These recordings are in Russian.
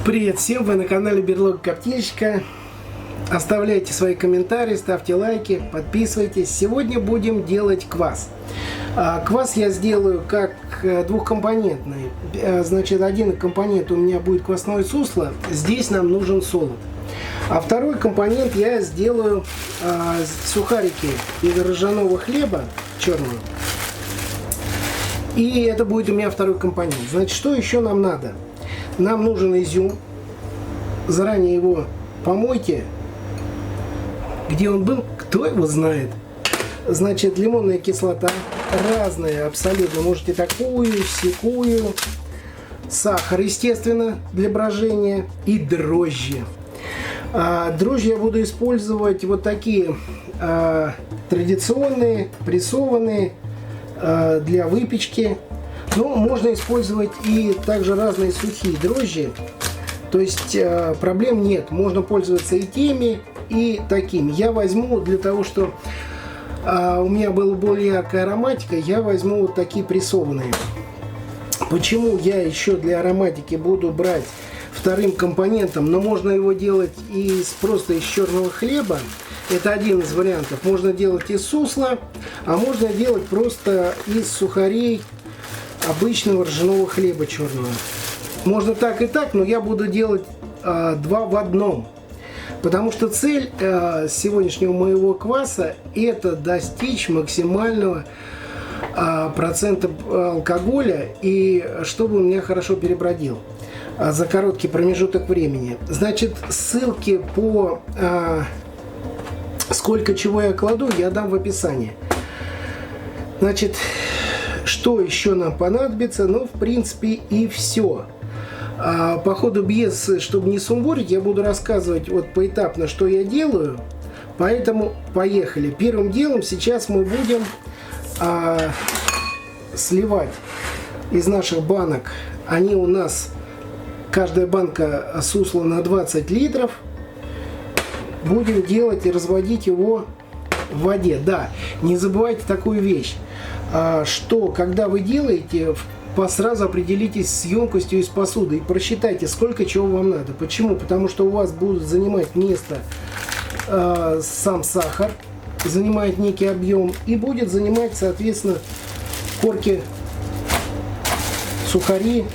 Привет всем, вы на канале Берлога Коптильщика. Оставляйте свои комментарии, ставьте лайки, подписывайтесь. Сегодня будем делать квас. Квас я сделаю как двухкомпонентный. Значит, один компонент у меня будет квасное сусло, здесь нам нужен солод. А второй компонент я сделаю сухарики из ржаного хлеба черного. И это будет у меня второй компонент. Значит, что еще нам надо? Нам нужен изюм. Заранее его помойте. Где он был, кто его знает. Значит, лимонная кислота. Разная абсолютно. Можете такую, сякую. Сахар, естественно, для брожения. И дрожжи. Дрожжи я буду использовать вот такие традиционные, прессованные, для выпечки. Но можно использовать и также разные сухие дрожжи. То есть проблем нет. Можно пользоваться и теми, и такими. Я возьму для того, что у меня была более яркая ароматика, я возьму вот такие прессованные. Почему я еще для ароматики буду брать вторым компонентом, но можно его делать просто из черного хлеба. Это один из вариантов. Можно делать из сусла, а можно делать просто из сухарей обычного ржаного хлеба черного. Можно так и так, но я буду делать два в одном. Потому что цель сегодняшнего моего кваса – это достичь максимального процента алкоголя, и чтобы он меня хорошо перебродил за короткий промежуток времени. Значит, ссылки по сколько чего я кладу, я дам в описании. Значит, что еще нам понадобится? Ну, в принципе, и все. По ходу, чтобы не сумбурить, я буду рассказывать вот поэтапно, что я делаю. Поэтому поехали. Первым делом сейчас мы будем сливать из наших банок. Они у нас, каждая банка сусла на 20 литров. Будем делать и разводить его в воде. Да, не забывайте такую вещь, что когда вы делаете, сразу определитесь с емкостью из посуды и просчитайте, сколько чего вам надо. Почему? Потому что у вас будут занимать место сам сахар, занимает некий объем, и будет занимать, соответственно, корки, сухари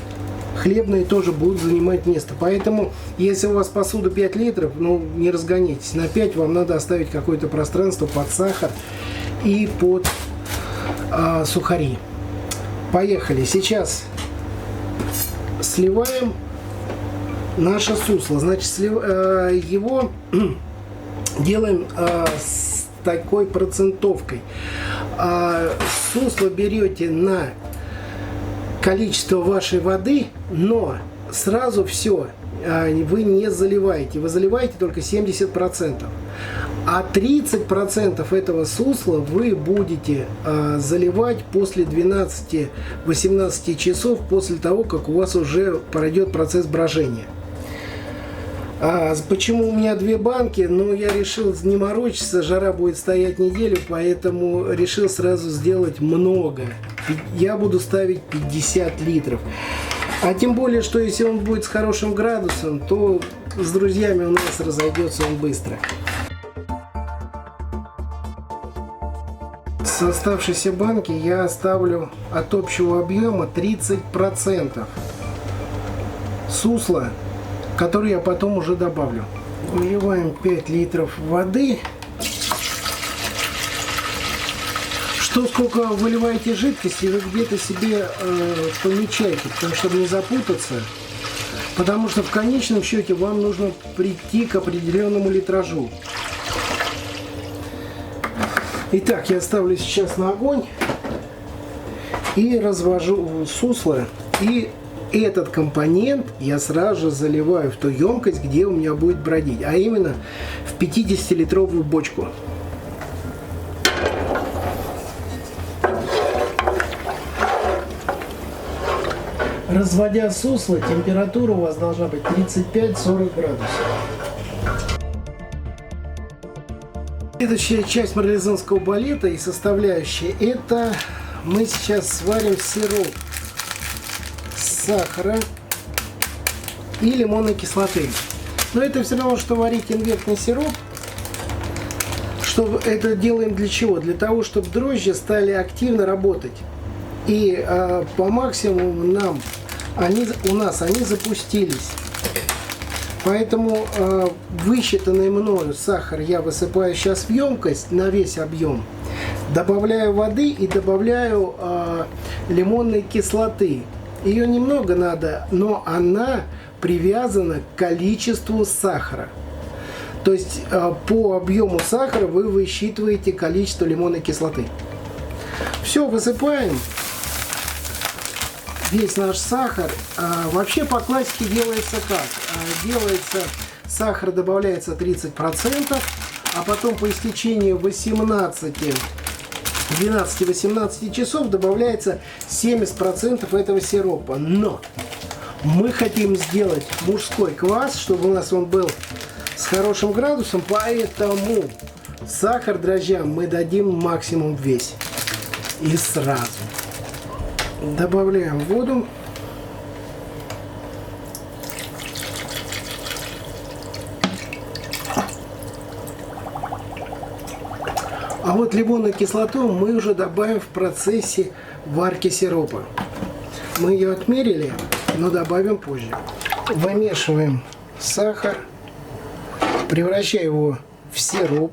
хлебные тоже будут занимать место. Поэтому, если у вас посуда 5 литров, ну, не разгоняйтесь. На 5 вам надо оставить какое-то пространство под сахар и под сухари. Поехали. Сейчас сливаем наше сусло. Значит, его делаем с такой процентовкой. Сусло берете на количество вашей воды, но сразу все вы не заливаете. Вы заливаете только 70%. А 30% этого сусла вы будете заливать после 12-18 часов, после того, как у вас уже пройдет процесс брожения. Почему у меня 2 банки? Ну, я решил не морочиться, жара будет стоять неделю, поэтому решил сразу сделать много. Я буду ставить 50 литров. А тем более, что если он будет с хорошим градусом, то с друзьями у нас разойдется он быстро. С оставшейся банки я оставлю от общего объема 30% сусла, который я потом уже добавлю. Выливаем 5 литров воды. Что сколько выливаете жидкости, вы где-то себе помечайте, чтобы не запутаться. Потому что в конечном счете вам нужно прийти к определенному литражу. Итак, я ставлю сейчас на огонь и развожу сусло. И этот компонент я сразу же заливаю в ту емкость, где у меня будет бродить, а именно в 50-литровую бочку. Разводя сусло, температура у вас должна быть 35-40 градусов. Следующая часть марлезонского балета и составляющая — это мы сейчас сварим сироп сахара, и лимонной кислоты. Но это все равно, что варить инвертный сироп. Что это делаем для чего? Для того, чтобы дрожжи стали активно работать. И по максимуму у нас они запустились. Поэтому высчитанный мною сахар я высыпаю сейчас в емкость на весь объем. Добавляю воды и добавляю лимонной кислоты. Ее немного надо, но она привязана к количеству сахара. То есть по объему сахара вы высчитываете количество лимонной кислоты. Все, высыпаем весь наш сахар. Вообще по классике делается как? Делается сахар, добавляется 30%, а потом по истечении 12-18 часов добавляется 70% этого сиропа. Но мы хотим сделать мужской квас, чтобы у нас он был с хорошим градусом, поэтому сахар дрожжам мы дадим максимум весь. И сразу добавляем воду. А вот лимонную кислоту мы уже добавим в процессе варки сиропа. Мы ее отмерили, но добавим позже. Вымешиваем сахар, превращая его в сироп.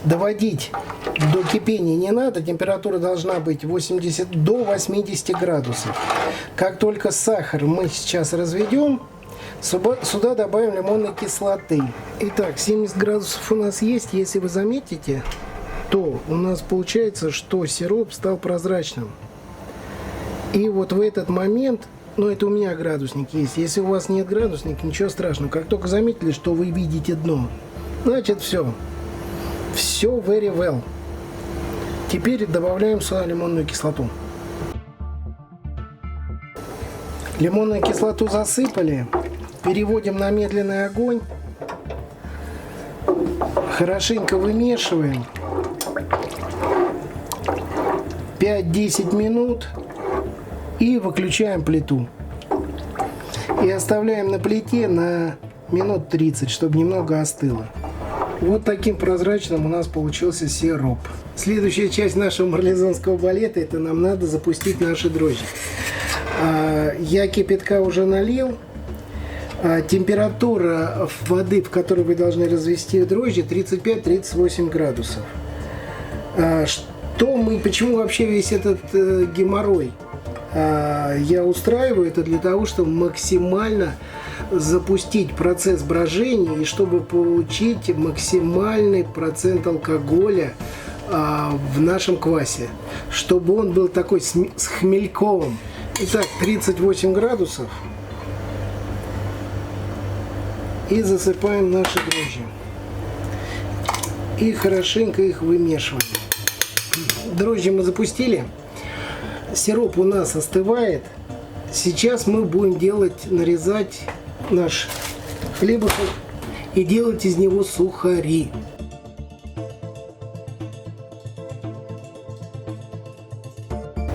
Доводить до кипения не надо, температура должна быть до 80 градусов. Как только сахар мы сейчас разведем, сюда добавим лимонной кислоты. Итак, 70 градусов у нас есть. Если вы заметите, то у нас получается, что сироп стал прозрачным. И вот в этот момент, это у меня градусник есть. Если у вас нет градусника, ничего страшного. Как только заметили, что вы видите дно, значит все. Все very well. Теперь добавляем сюда лимонную кислоту. Лимонную кислоту засыпали. Переводим на медленный огонь. Хорошенько вымешиваем. 5-10 минут. И выключаем плиту. И оставляем на плите на минут 30, чтобы немного остыло. Вот таким прозрачным у нас получился сироп. Следующая часть нашего марлезонского балета — это нам надо запустить наши дрожжи. Я кипятка уже налил. Температура воды, в которой вы должны развести дрожжи, 35-38 градусов. Почему вообще весь этот геморрой я устраиваю? Это для того, чтобы максимально запустить процесс брожения и чтобы получить максимальный процент алкоголя в нашем квасе, чтобы он был такой с хмельковым. Итак, 38 градусов. И засыпаем наши дрожжи. И хорошенько их вымешиваем. Дрожжи мы запустили. Сироп у нас остывает. Сейчас мы будем нарезать наш хлебушек и делать из него сухари.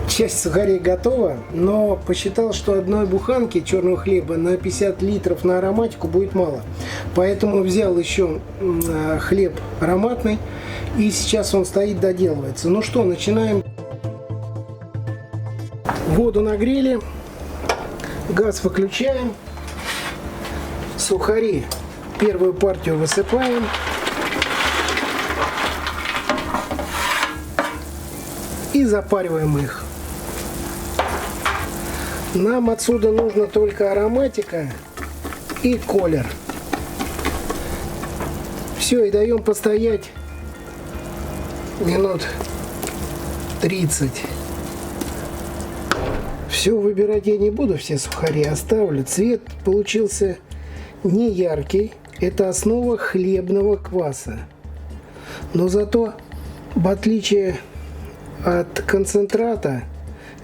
Часть сухарей готова, но посчитал, что одной буханки черного хлеба на 50 литров на ароматику будет мало. Поэтому взял еще хлеб ароматный, и сейчас он стоит, доделывается. Ну что, начинаем. Воду нагрели, газ выключаем. Сухари первую партию высыпаем. И запариваем их. Нам отсюда нужно только ароматика и колер. Все, и даем постоять минут 30. Все выбирать я не буду, все сухари оставлю. Цвет получился не яркий. Это основа хлебного кваса. Но зато, в отличие от концентрата,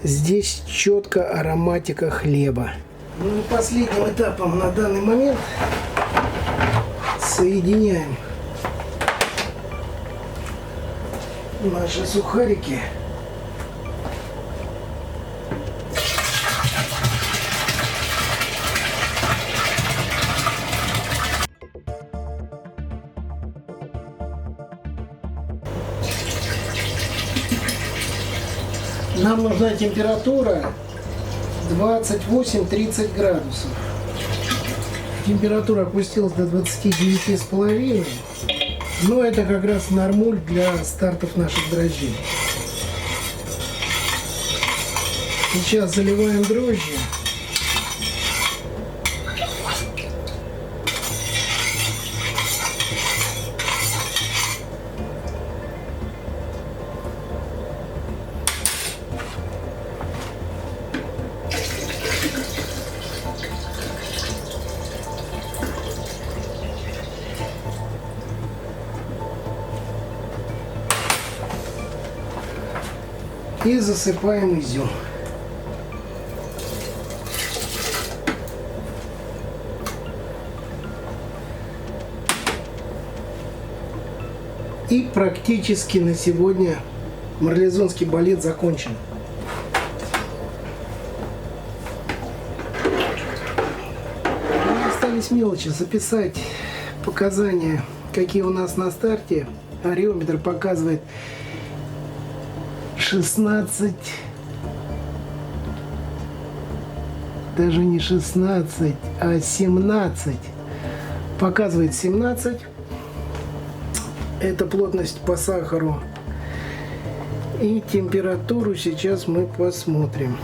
здесь четко ароматика хлеба. Ну и последним этапом на данный момент соединяем наши сухарики. Нам нужна температура 28-30 градусов. Температура опустилась до 29,5. Но это как раз нормуль для стартов наших дрожжей. Сейчас заливаем дрожжи. И засыпаем изюм. И практически на сегодня марлезонский балет закончен. Остались мелочи. Записать показания, какие у нас на старте. Ареометр показывает 16, даже не 16, а 17. Показывает 17. Это плотность по сахару. И температуру сейчас мы посмотрим.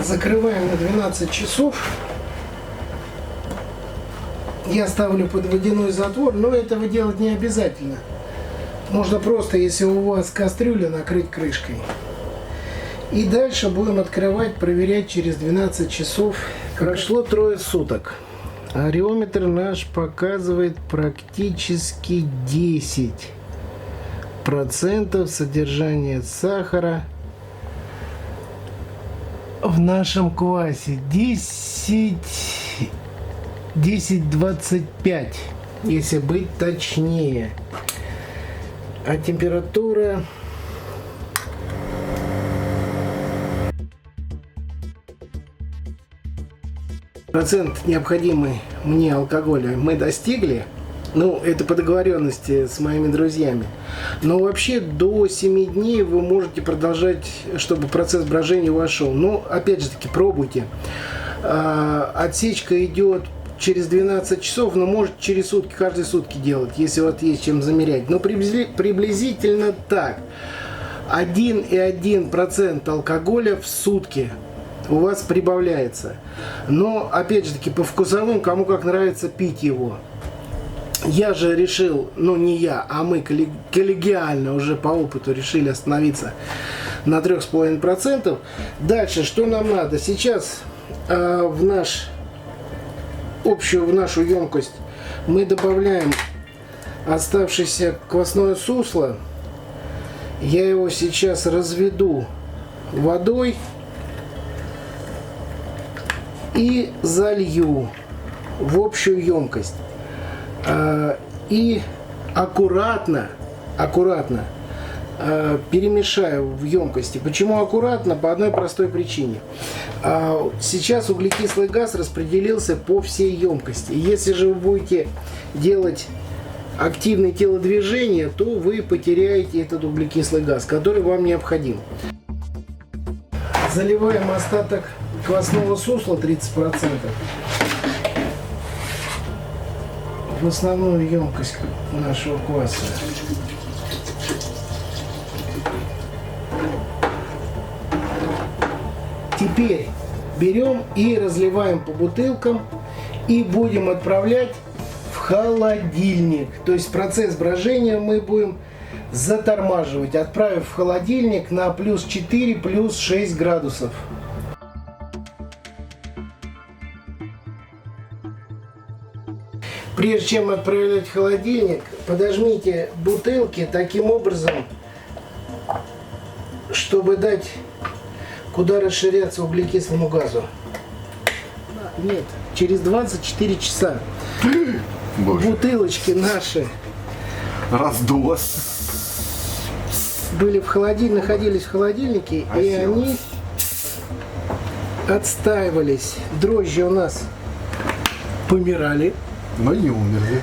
Закрываем на 12 часов. Я ставлю под водяной затвор, но этого делать не обязательно. Можно просто, если у вас кастрюля, накрыть крышкой. И дальше будем открывать, проверять через 12 часов. Прошло 3 суток. Ареометр наш показывает практически 10% содержания сахара в нашем квасе. 10,25, если быть точнее. А температура процент необходимый мне алкоголя мы достигли. Ну, это по договоренности с моими друзьями. Но вообще до 7 дней вы можете продолжать, чтобы процесс брожения вошел. Но опять же таки пробуйте. Отсечка идет через 12 часов, но может через сутки, каждые сутки делать, если вот есть чем замерять. Но приблизительно так. 1,1% алкоголя в сутки у вас прибавляется. Но опять же таки по вкусовым, кому как нравится пить его. Я же решил, ну не я, а мы коллегиально уже по опыту решили остановиться на 3,5%. Дальше, что нам надо? Сейчас в нашу емкость мы добавляем оставшееся квасное сусло. Я его сейчас разведу водой и залью в общую емкость. И аккуратно перемешаю в емкости. Почему аккуратно? По одной простой причине. Сейчас углекислый газ распределился по всей емкости. Если же вы будете делать активные телодвижения, то вы потеряете этот углекислый газ, который вам необходим. Заливаем остаток квасного сусла 30% в основную емкость нашего кваса. Теперь берем и разливаем по бутылкам и будем отправлять в холодильник. То есть процесс брожения мы будем затормаживать, отправив в холодильник на плюс 4, плюс 6 градусов. Прежде чем отправлять в холодильник, подожмите бутылки таким образом, чтобы дать куда расширяться углекислому газу. Нет, через 24 часа Боже. Бутылочки наши Раздулось. были в холодильнике, находились в холодильнике, и они отстаивались. Дрожжи у нас помирали. Но не умерли.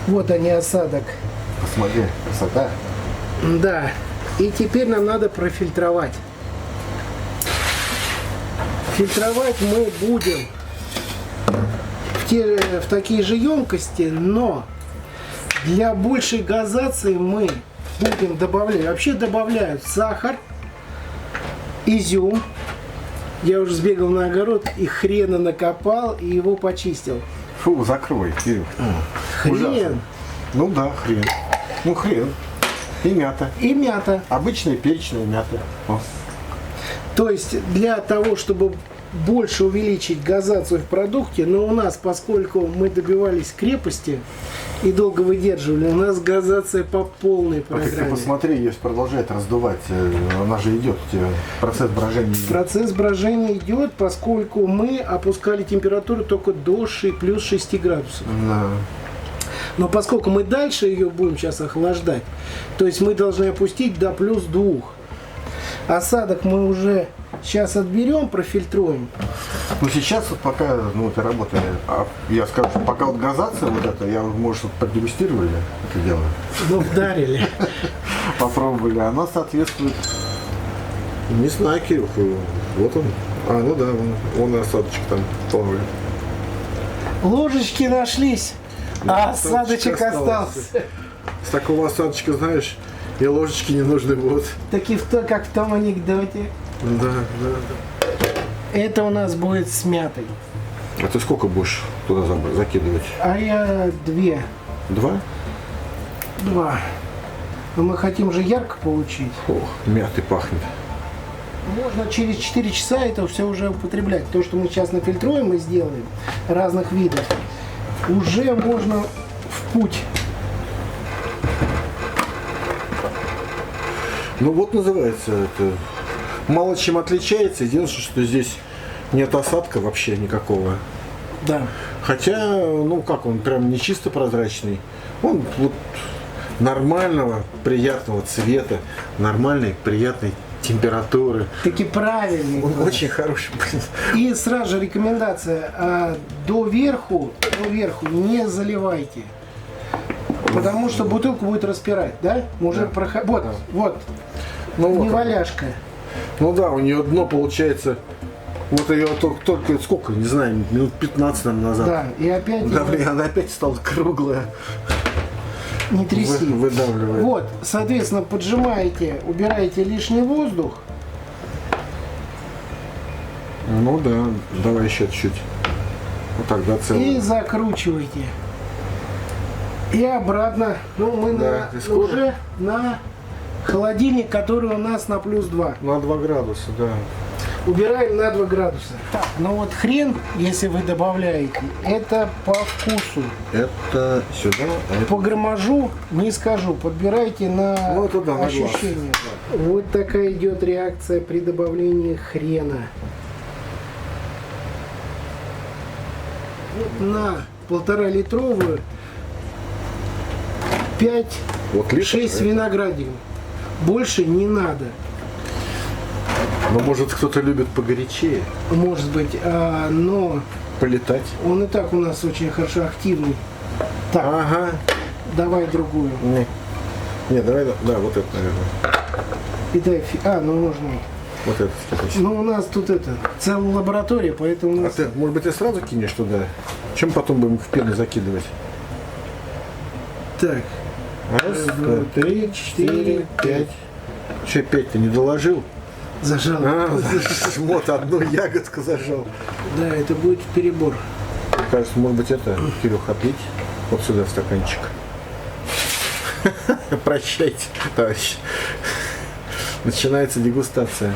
Вот они, осадок. Посмотри, красота. Да, И теперь нам надо профильтровать. Фильтровать мы будем в такие же емкости, но для большей газации мы будем добавлять. Вообще добавляют сахар, изюм. Я уже сбегал на огород и хрена накопал и его почистил. Фу, закрой, Кирюх. Хрен. Ужасно. Ну да, хрен. Ну хрен. И мята. И мята. Обычная перечная мята. О. То есть для того, чтобы больше увеличить газацию в продукте, но у нас, поскольку мы добивались крепости и долго выдерживали, у нас газация по полной А ты программе. посмотри, ее продолжает раздувать. Она же идет, у тебя процесс брожения идет. Процесс брожения идет, поскольку мы опускали температуру только до плюс 6 градусов. Да. Но поскольку мы дальше ее будем сейчас охлаждать, то есть мы должны опустить до плюс 2. Осадок мы уже сейчас отберем, профильтруем. Ну сейчас вот пока, ну это работает, я скажу, что пока вот газация вот эта, я, может, вот продегустировали это дело, Ну, вдарили. попробовали, она соответствует, не знаю, Кирюх, вот он, ну да, вон осадочек там плавает. Ложечки нашлись, а осадочек осадочек остался. С такого осадочка, знаешь, и ложечки не нужны будут. Таки как в том анекдоте. Да. Это у нас будет с мятой. А ты сколько будешь туда закидывать? А я 2. 2? 2. Но мы хотим же ярко получить. Ох, мятой пахнет. Можно через 4 часа это все уже употреблять. То, что мы сейчас нафильтруем и сделаем разных видов, уже можно в путь. Ну вот называется это. Мало чем отличается. Единственное, что здесь нет осадка вообще никакого. Да. Хотя, ну как, он прям не чисто прозрачный. Он вот нормального, приятного цвета, нормальной, приятной температуры. Таки правильный. Он очень хороший. И сразу же рекомендация, доверху не заливайте. Потому что бутылку будет распирать, да? Мы уже вот, Ну, не вот. валяшка. Ну да, у нее дно получается. Вот ее только сколько, не знаю, минут 15 наверное, назад. Да, и опять Да, блин, она опять стала круглая. не тряси. Выдавливает. Вот, соответственно, поджимаете, убираете лишний воздух. Ну да, давай еще чуть-чуть. Вот тогда И целый. закручиваете. И обратно. Ну, мы Да, и скоро. уже на холодильник, который у нас на плюс 2. На 2 градуса, да. Убираем на 2 градуса. Так, ну вот хрен, если вы добавляете, это по вкусу. Это сюда, а это... По граммажу не скажу, подбирайте на Ну, это да, на глаз. ощущение. Вот такая идет реакция при добавлении хрена. Вот на 1,5-литровую 5-6 Вот литр, виноградин. Больше не надо. Ну, может, кто-то любит погорячее, Может быть, но полетать. он и так у нас очень хорошо активный. Так, Ага. давай другую. Не, давай, да, вот это, наверное. И дай ну можно. Вот это скидывай. Ну у нас тут целая лаборатория, поэтому у А нас... ты, может быть, ты сразу кинешь туда? Чем потом будем в пену закидывать? Так, Раз, два, 3, 4, 5. Че 5 ты не доложил? зажал. Вот одну ягодку зажал. Да, это будет перебор. Мне кажется, может быть, это, Кирюха, отлить вот сюда в стаканчик. Прощайте, товарищ. Начинается дегустация.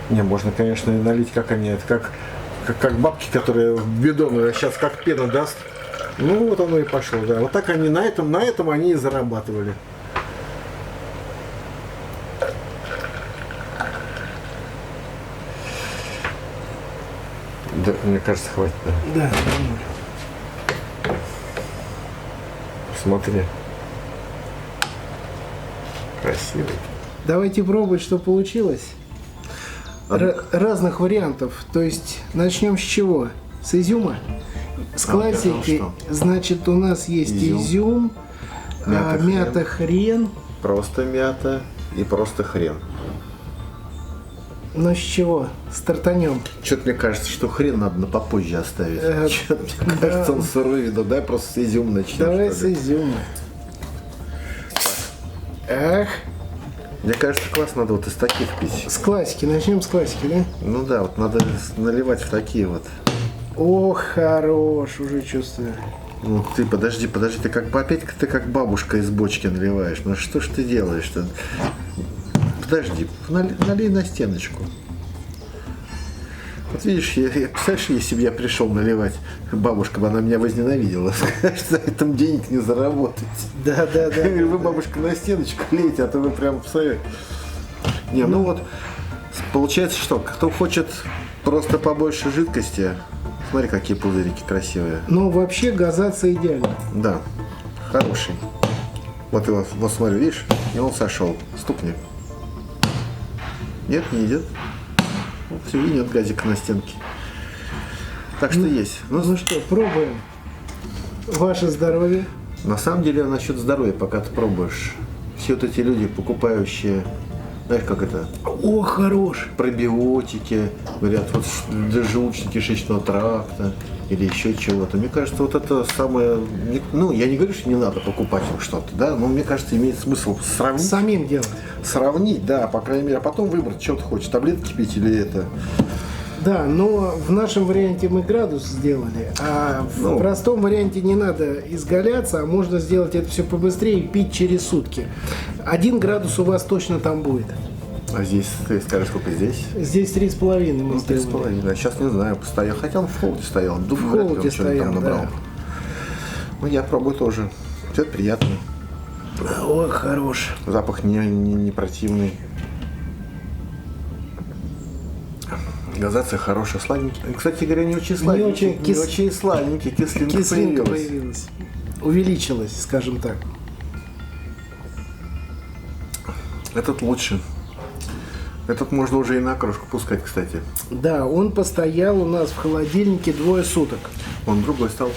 Не, можно, конечно, и налить, как они, это как бабки, которые в бидон, сейчас как пена даст. Ну вот оно и пошло, да. Вот так они на этом они и зарабатывали. Да, мне кажется, хватит, да. Да, нормально. Смотри. Красивый. Давайте пробовать, что получилось. Разных вариантов. То есть начнем с чего? С изюма. С А, вот это классики, что? значит, у нас есть Изюм. изюм, Мята, мята, хрен. Просто мята и просто хрен. Ну с чего? Стартанем. Что-то мне кажется, что хрен надо на попозже оставить. Э, Что-то мне кажется, он сырой видно. Дай просто с изюм начнем. Давай что с ли. изюма. Ах, Мне кажется, квас надо вот из таких пить. с классики. Начнем с классики, да? Ну да, вот надо наливать в такие вот. О, хорош, уже чувствую. Ну ты подожди, ты как бабушка из бочки наливаешь. Ну что ж ты делаешь-то? Подожди, налей на стеночку. Вот видишь, представляешь, если бы я пришел наливать, бабушка бы она меня возненавидела. Скажет, за этом денег не заработать. Да. Я говорю, вы, бабушка, на стеночку лейте, а то вы прям в свою. Не, ну вот, получается, что кто хочет просто побольше жидкости, смотри, какие пузырики красивые. Но вообще газация идеально. Да, хороший. Вот его, вот смотри, видишь, и он сошел. Стукни. Нет, не идет. Вот, все, и нет газика на стенке. Так что есть. Ну, Ну что, пробуем. Ваше здоровье. на самом деле, насчет здоровья, пока ты пробуешь, все вот эти люди, покупающие, знаешь, как это, О, хорош. пробиотики, говорят, вот для желудочно-кишечного тракта или еще чего-то. Мне кажется, вот это самое, ну, я не говорю, что не надо покупать что-то, да, но мне кажется, имеет смысл сравнить. Самим делать. Сравнить, да, по крайней мере, а потом выбрать, что ты хочешь, таблетки пить или это. Да, но в нашем варианте мы градус сделали, а в Ну. простом варианте не надо изгаляться, а можно сделать это все побыстрее и пить через сутки. 1 градус у вас точно там будет. А здесь, ты скажешь, сколько здесь? Здесь 3,5 мы Ну, сделали. 3,5. А сейчас не знаю, стоял. Хотя он в холоде стоял. В холоде стоял, да. Ну, я пробую тоже. Это приятно. О, хорош. Запах не противный. Газация хорошая, сладенький. Кстати говоря, не очень сладенький. очень кис- очень сладенький. Кислинка, Кислинка появилась. появилась. Увеличилась, скажем так. Этот лучше. Этот можно уже и на кружку пускать, кстати. Да, он постоял у нас в холодильнике 2 суток. Он другой стал.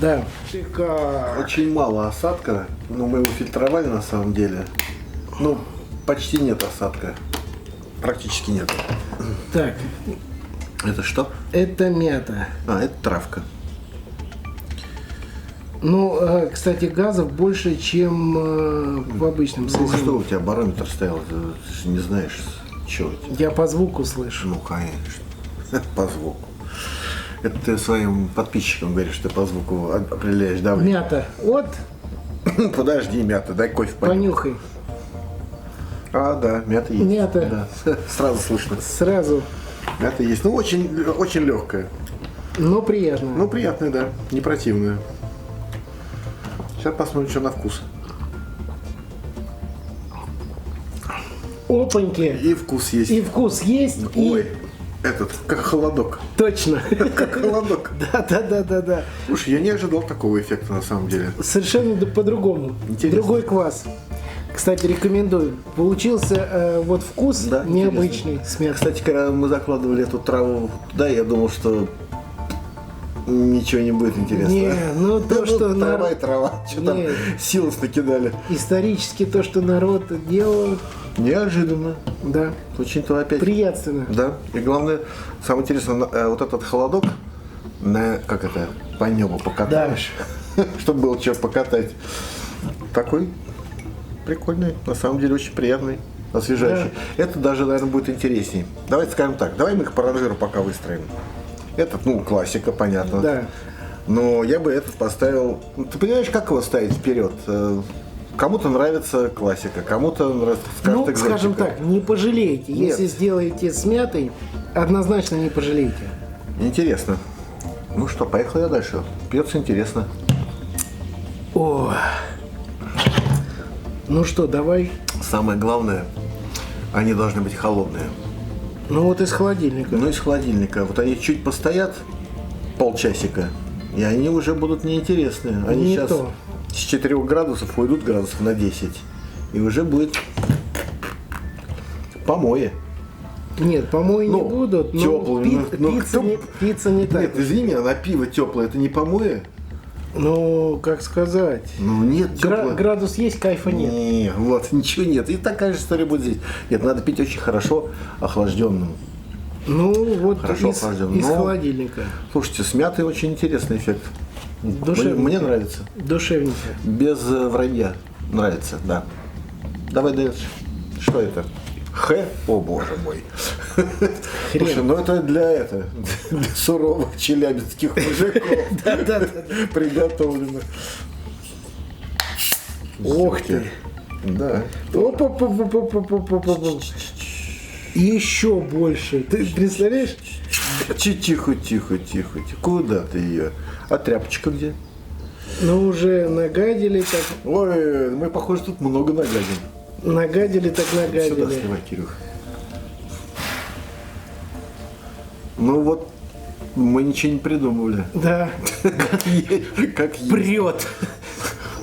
Да. Шикарно. Очень мало осадка, но мы его фильтровали на самом деле. Ну, почти нет осадка. Практически нет. Так, Это что? это мята. А, это травка. Ну, кстати, газов больше, чем в обычном Ну, сезоне. что у тебя барометр стоял? Ты же не знаешь, что это. Я по звуку слышу. Ну, конечно. По звуку. Это ты своим подписчикам говоришь, что ты по звуку определяешь давление. Мята. Вот, Подожди, мята, дай кофе понюхать. понюхай. А, да, мята есть. Мята. Да. Сразу слышно. Сразу. Мята есть. Ну, очень легкая. Но приятно. Ну, приятная, да. Не противная. Сейчас посмотрим, что на вкус. Опаньки. И вкус есть. И вкус есть, Ой, и... этот, как холодок. Точно. Как холодок. Да. Слушай, я не ожидал такого эффекта на самом деле. Совершенно по-другому. Интересно. Другой квас. Кстати, рекомендую. Получился вот вкус Да, необычный. интересно. Смерть. Кстати, когда мы закладывали эту траву туда, я думал, что ничего не будет интересного. Не, ну то, что трава и нар- трава. Что там Не. силос накидали. исторически то, что народ делал, Неожиданно. да, Очень-то опять. приятственно. Да. И главное, самое интересное, вот этот холодок, как это, по небу покатаешь, чтобы было что покатать. Такой прикольный, на самом деле очень приятный, освежающий. Это даже, наверное, будет интересней. Давайте скажем так, давай мы их по ранжиру пока выстроим. Этот, ну, классика, понятно. Да. Но я бы этот поставил... Ну, ты понимаешь, как его ставить вперед? Кому-то нравится классика, кому-то нравится, скажет, Ну, скажем экзотика. так, не пожалеете. Нет. Если сделаете с мятой, однозначно не пожалеете. Интересно. Ну что, поехал я дальше. Пьется интересно. О. Ну что, давай. Самое главное, они должны быть холодные. Ну вот из холодильника. Ну, из холодильника. Вот они чуть постоят полчасика, и они уже будут неинтересны. Они Не сейчас то. с 4 градусов уйдут градусов на 10. И уже будет помое. Нет, помои Ну, не будут, но тёплые, ну, пицца, кто- пицца не так. Нет, извини, а на пиво теплое, это не помои? Ну, как сказать. Ну нет, теплое. Градус есть, кайфа нет. Не, вот, ничего нет. И такая же история будет здесь. Нет, надо пить очень хорошо охлажденным. Ну, вот Хорошо из охлаждённым. из Но- холодильника. Слушайте, с мятой очень интересный эффект. Душевненько. Мне нравится. Душевненько. Без вранья. Нравится, да. Давай дальше. Что это? Х? О боже мой. Слушай, ну это для суровых челябинских мужиков. Да-да-да. Приготовлено. Ох ты. Да. Опа-па-па-па-па-па-па-па. Еще больше. Ты представляешь? Тихо, тихо, тихо. Куда ты ее? А тряпочка где? Ну, уже нагадили так. Ой, мы, похоже, тут много нагадим. Нагадили так Сюда нагадили. сливай, Кирюх. Ну вот, мы ничего не придумывали. Да. Как есть. Прет.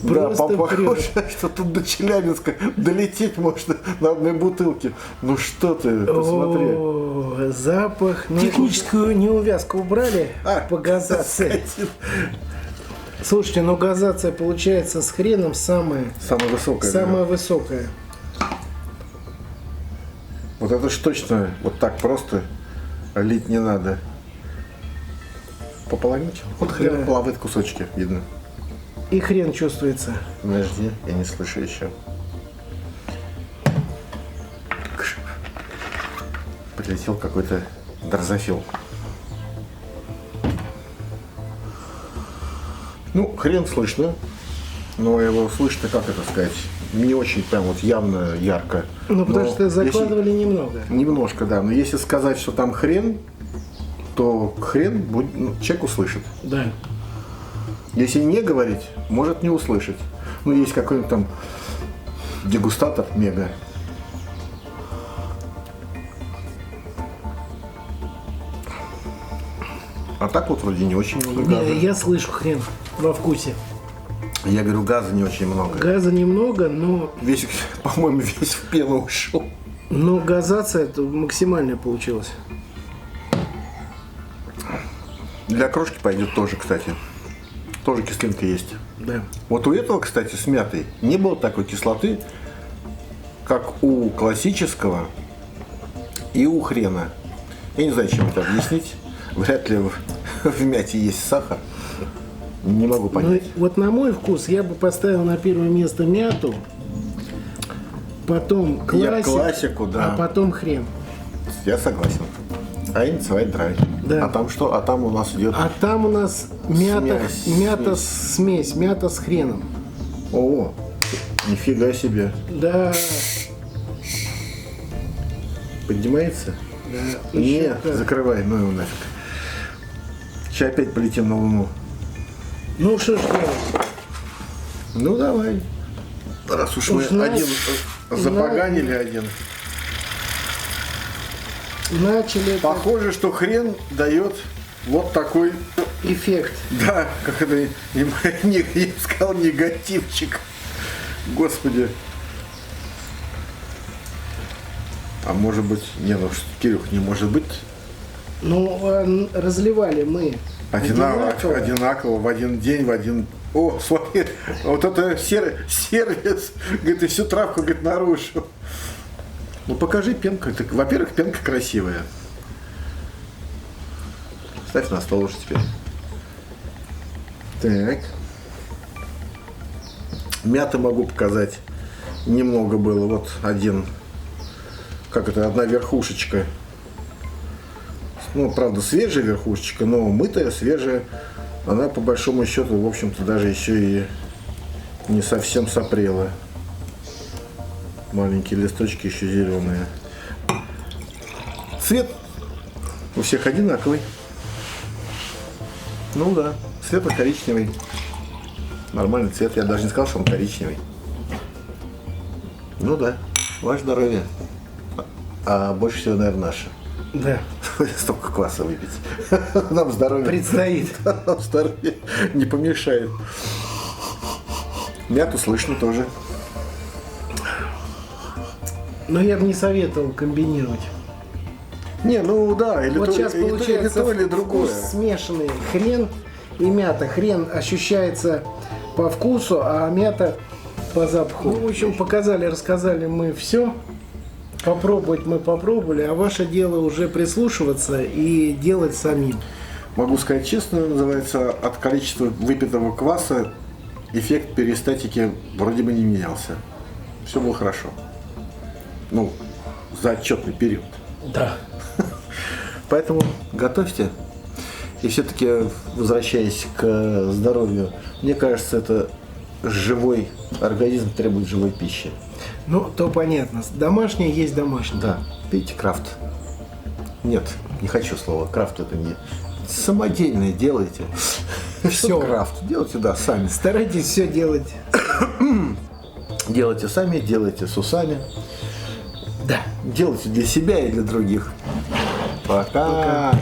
Да, Просто похоже, что тут до Челябинска долететь можно на одной бутылке. Ну что ты, посмотри. О, запах. Техническую неувязку убрали по газации. Слушайте, ну газация получается с хреном самая Самая высокая. высокая. Вот это ж точно вот так просто лить не надо. Пополовинчик. Вот хрен Да. плавает кусочки, видно. И хрен чувствуется. Подожди, я не слышу еще. Прилетел какой-то дрозофил. Ну, хрен слышно. Но его слышно, как это сказать, не очень прям вот явно ярко. Ну, потому Но что закладывали немного. Немножко, да. Но если сказать, что там хрен, то хрен человек услышит. Да. Если не говорить, может не услышать. Ну, есть какой-нибудь там дегустатор мега. А так вот вроде не очень много газа. Не, я слышу хрен во вкусе. Я говорю, газа не очень много. Газа немного, но Весь, по-моему, весь в пену ушел. газация это максимальная получилась. Для крошки пойдет тоже, кстати. Тоже кислинка есть. Да. Вот у этого, кстати, с мятой не было такой кислоты, как у классического и у хрена. Я не знаю, чем это объяснить. Вряд ли в мяте есть сахар. Не могу Ну, понять. вот на мой вкус я бы поставил на первое место мяту, потом Классику, да. а потом хрен. Я согласен. Eins, zwei, drei. Да. А там что? А там у нас идет... А там у нас мята смесь, мята с хреном. О, нифига себе. Да. Поднимается? Да. Еще Нет, как. закрывай, ну его нафиг. Сейчас опять полетим на Луну. Ну что ж делать? Ну давай. Раз уж мы знаешь, один запоганили один. Начали этот Похоже, что хрен дает вот такой, эффект. да, как это, я бы сказал, негативчик. Господи. А может быть, не, ну Кирюх, не может быть. Ну, разливали мы Одинаково, в один день, в один... О, смотри, вот это сервис, говорит, и всю травку, говорит, нарушил. Ну покажи пенку. Во-первых, пенка красивая. Ставь на стол уже теперь. Так. Мяты могу показать. Немного было. Вот одна верхушечка. Ну, правда, свежая верхушечка, но мытая, свежая. Она, по большому счету, в общем-то, даже еще и не совсем сопрела. Маленькие листочки еще зеленые. Цвет у всех одинаковый. Ну да, светло-коричневый. Нормальный цвет. Я даже не сказал, что он коричневый. Ну да, ваше здоровье. А больше всего, наверное, наше. Да. Столько кваса выпить. Нам здоровье. Предстоит. Нам здоровье не помешает. Мяту слышно тоже. Но я бы не советовал комбинировать. Не, ну да, или Вот то, сейчас или то, получается или то, или другое. вкус смешанный. Хрен и мята. Хрен ощущается по вкусу, а мята по запаху. Ну, в общем, показали, рассказали мы все. Попробовать мы попробовали, а ваше дело уже прислушиваться и делать самим. Могу сказать честно, называется, от количества выпитого кваса эффект перистатики вроде бы не менялся. Все было хорошо. Ну, за отчетный период. Да. Поэтому готовьте. И все-таки, возвращаясь к здоровью, мне кажется, это живой организм требует живой пищи. Ну, то понятно. Домашнее есть домашнее. Да, пейте крафт. Нет, не хочу слова. Крафт это не... Самодельное делайте. Всё. Крафт. Делайте, да, сами. Старайтесь все делать. Делайте сами, делайте с усами. Да. Делайте для себя и для других. Пока.